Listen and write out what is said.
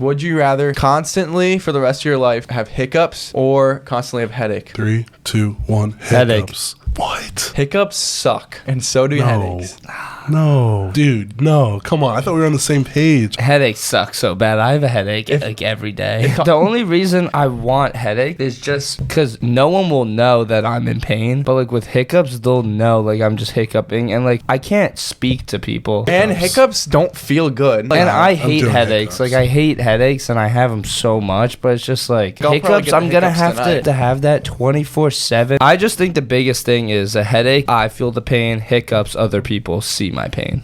Would you rather constantly for the rest of your life have hiccups or constantly have headache? 3, 2, 1. Headache. Hiccups. What? Hiccups suck, and so do headaches. No, dude, no. Come on. I thought we were on the same page. Headaches suck so bad. I have a headache like every day. The only reason I want headache is just because no one will know that I'm in pain. But like with hiccups, they'll know like I'm just hiccuping, and like I can't speak to people. And hiccups don't feel good. And I I'm hate doing headaches. hiccups. Like I hate headaches, and I have them so much. But it's just like I'll probably hiccups. get the I'm gonna hiccups have tonight. to have that 24/7. I just think the biggest thing is a headache. I feel the pain. Hiccups. Other people see my pain.